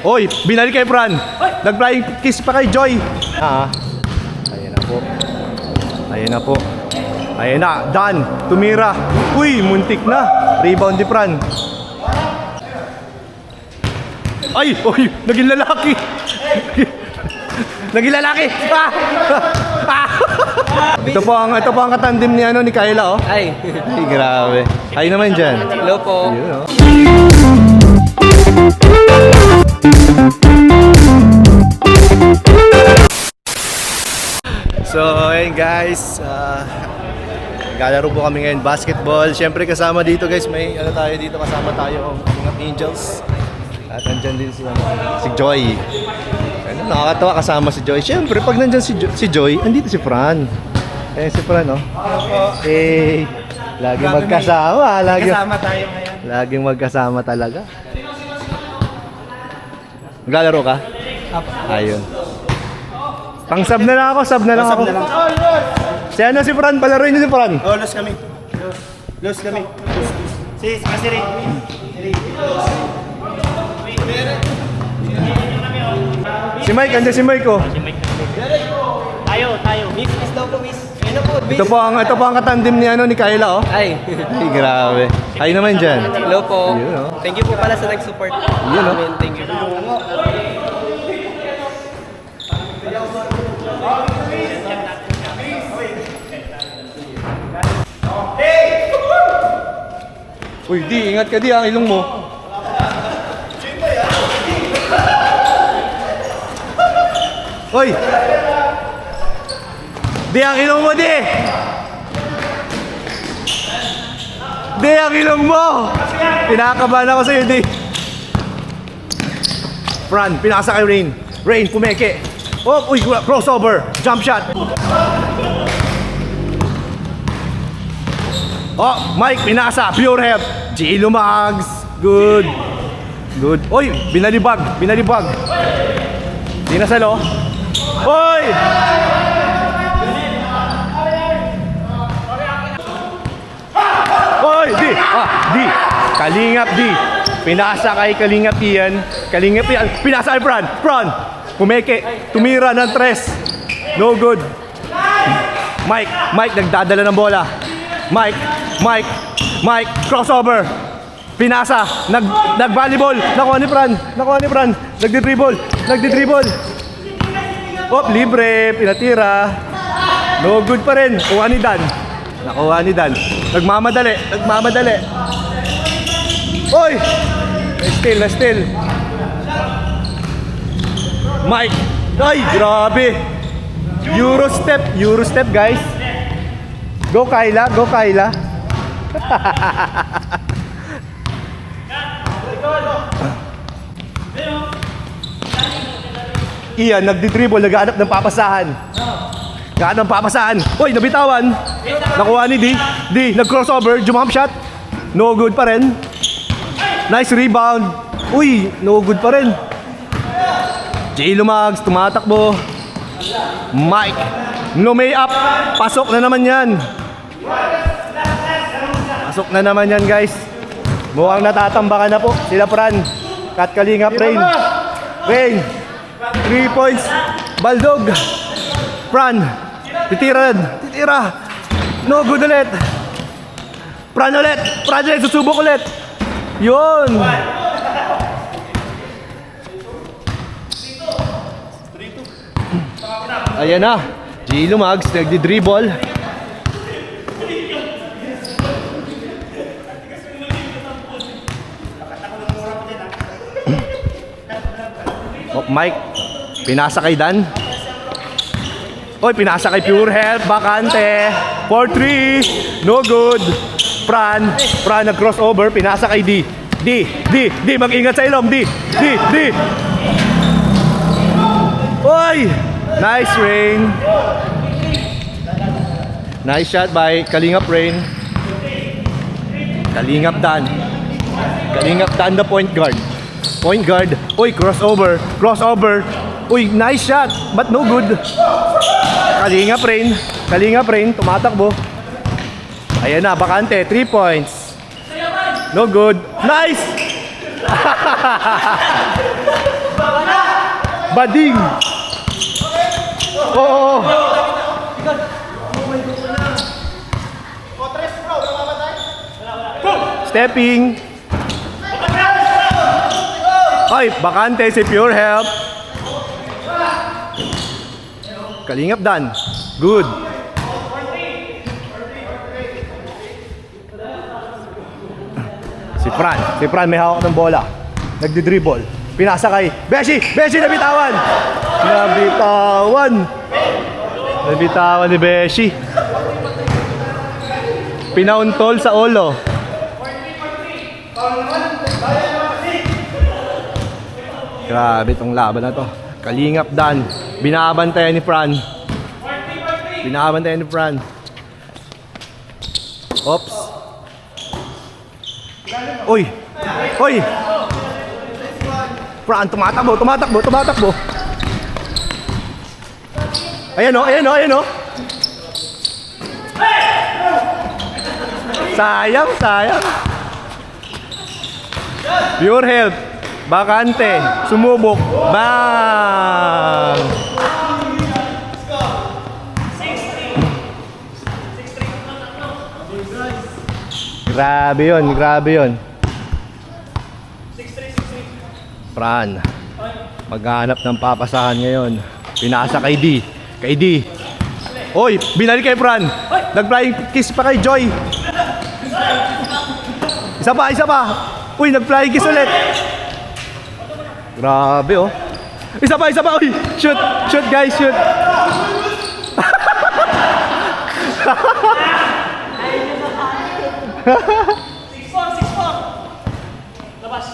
Oy, binalik kay Fran. Nag-flying kiss pa kay Joy. Ayan na po. Ayan na po. Ayan na, Dan, tumira. Uy, muntik na. Rebound ni Fran. Ay, oy, naging lalaki. Naging lalaki. Ito po ang katandem ni Kayla, oh. Ay. Ay, grabe. Ay naman dyan. Hello po. Yun, oh. So, ayun guys, naglalaro po kami ngayon basketball. Siyempre kasama dito guys, may tayo dito, kasama tayo mga Angels. At nandyan din si Joy. Ayun, nakakatawa kasama si Joy. Siyempre pag nandyan si Joy, andito si Fran. Ayun si Fran, no? Laging magkasama. Kasama tayo ngayon. Laging magkasama talaga. Naglalaro ka? Ayun. Pang-sub na lang ako, sub na lang ako. Siya na si Fran, palaroin niyo si Fran. Oh, los kami. Los kami. Si Ray. Si Mike, andyan si Mike, oh. Tayo. Miss daw po, miss. Ano po, miss? Ito po ang katandem ni Kayla, oh. Ay. Ay, grabe. Ay naman dyan. Hello po. Yun, oh. Thank you po pala sa nag-support. Yun, oh. Thank you. Uy, di, ingat ka di, ang ilong mo. Uy! Di, ang ilong mo, di! Di, ang ilong mo! Pinakabahan ako sa'yo, di. Fran, pinasa kay Rain. Rain, pumeke. Oh, uy, crossover. Jump shot. Oh, Mike, pinasa. Pure help. G. Lumags. Good. Good. Oy, binalibag. Dinasalo. Oy! Oy, di. Di. Kalingap, di. Pinasa kay Kalingap Ian. Pinasa kay Fran. Pumeke. Tumira ng tres. No good. Mike, nagdadala ng bola. Mike, crossover. Pinasa, nag-volleyball. Nakuha ni Fran. Nagdi-dribble. Op, libre, pinatira. No good pa rin. Nakuha ni Dan. Nagmamadali. Oy! Na steal. Mike. Ay, grabe. Eurostep, guys. Go Kayla. Iyan, nagdi-dribble, naghahanap ng papasahan. Uy, nabitawan. Nakuha ni D, nag-crossover, jump shot. No good pa rin. Nice rebound. Uy, no good pa rin. J. Lumags, tumatakbo. Mike, lumay up. Pasok na naman yan, guys. Mukhang natatambakan na po sila Fran. Kat Kalingap, Rain. 3 points. Baldog. Fran. Titira. No good ulit. Fran ulit. Susubok ulit. Yun. Ayan na. G. Lumags, nagdi-dribble. Mike, pinasa kay Dan. Oy, pinasa kay Pure Health, bakante. 4-3, no good. Fran, nag-crossover, pinasa kay D, mag-ingat sa ilong, D. Oy, nice Rain. Nice shot by Kalingap Rain. Kalingap Dan, the point guard. Uy, crossover. Uy, nice shot, but no good. Kalingap Rain, tumatakbo. Ayan na, bakante, 3 points. No good. Nice! Bading! Oo! Stepping! Ay, bakante si Pure Health. Kalingap Dan. Good. Si Fran may hawak ng bola. Nagdi-dribble. Pinasa kay Beshi! Beshi nabitawan! Nabitawan ni Beshi. Pinauntol sa ulo. Grabe tong laban na to. Kalingap Dan. Binabantayan ni Fran. Oops. Uy! Fran, tumatakbo. Ayan o. Sayang. Pure Health. Bakante. Sumubok. Bang! Grabe yun. Fran, maghanap ng papasahan ngayon. Pinasa kay D. Oy, binalik kay Fran. Nag-flying kiss pa kay Joy. Isa pa. Uy, nag-flying kiss ulit. Grabe oh. Isa pa. Uy, shoot guys, shoot. Labas.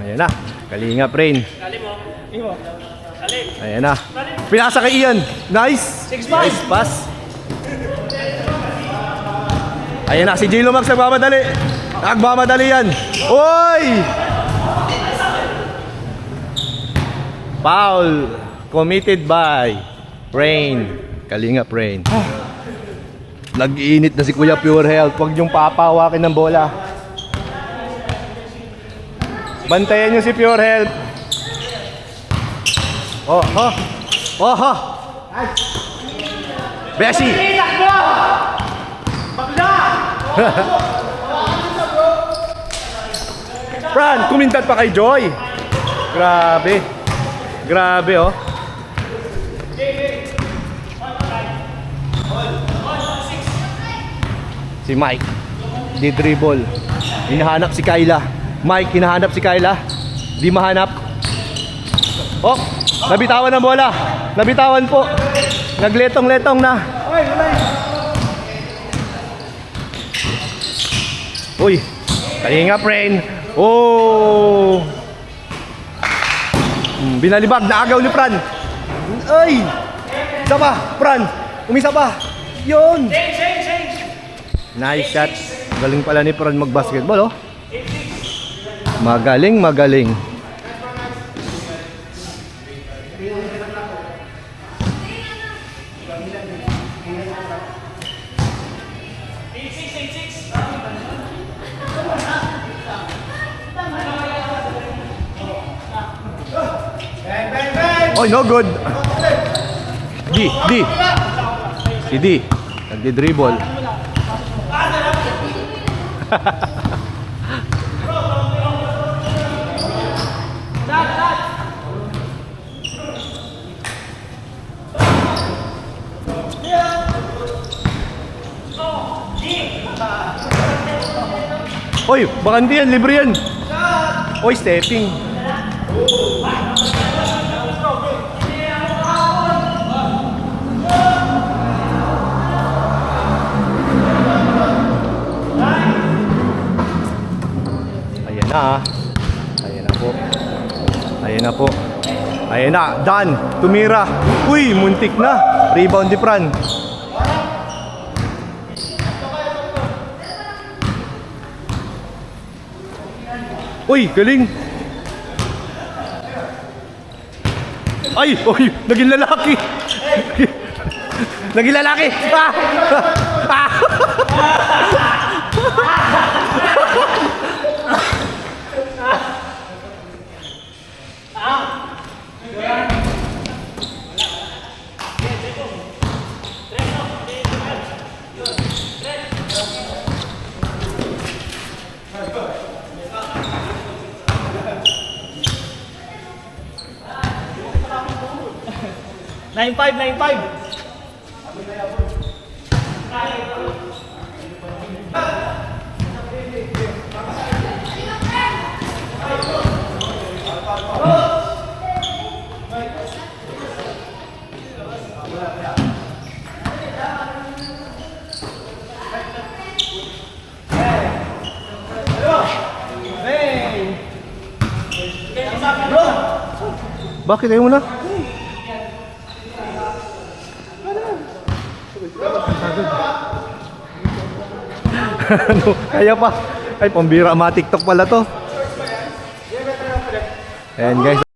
Ayan na, Kalingap Rain. Ayan na. Pinasa kay Ian. Nice pass. Ayan na, si J. Lumax nagmamadali yan. Oy! Foul committed by Rain. Kalingap Rain. Nag-iinit na si Kuya Pure Health. Huwag niyong papawakin ng bola. Bantayan niyo si Pure Health. Beshi! Fran, kumintat pa kay Joy. Grabe oh. Si Mike di dribble. Hinahanap si Kyla. Mike, hinahanap si Kyla. Di mahanap. Oh, nabitawan ng bola. Nabitawan po. Nagletong-letong na. Uy, Kalingap Rain. Oh! Binalibag, naagaw ni Fran. Ay! Isa pa, Fran. Umisa pa. Yun. Nice shot. Galing pala ni Fran mag-basketball, oh. Magaling. Oh, no good. D. Si D. Nagdi-dribble. Oy, baka hindi yan, libre yan. Oy, stepping. Ayan na, Dan, tumira. Uy, muntik na. Rebound ni Fran. Uy, galing. Ay, naging lalaki. Naging lalaki. 9-5, 9-5. Bakit ayaw mo na? Ano? Kaya pa. Ay, pambira. Ma-TikTok pala to. Ayan guys.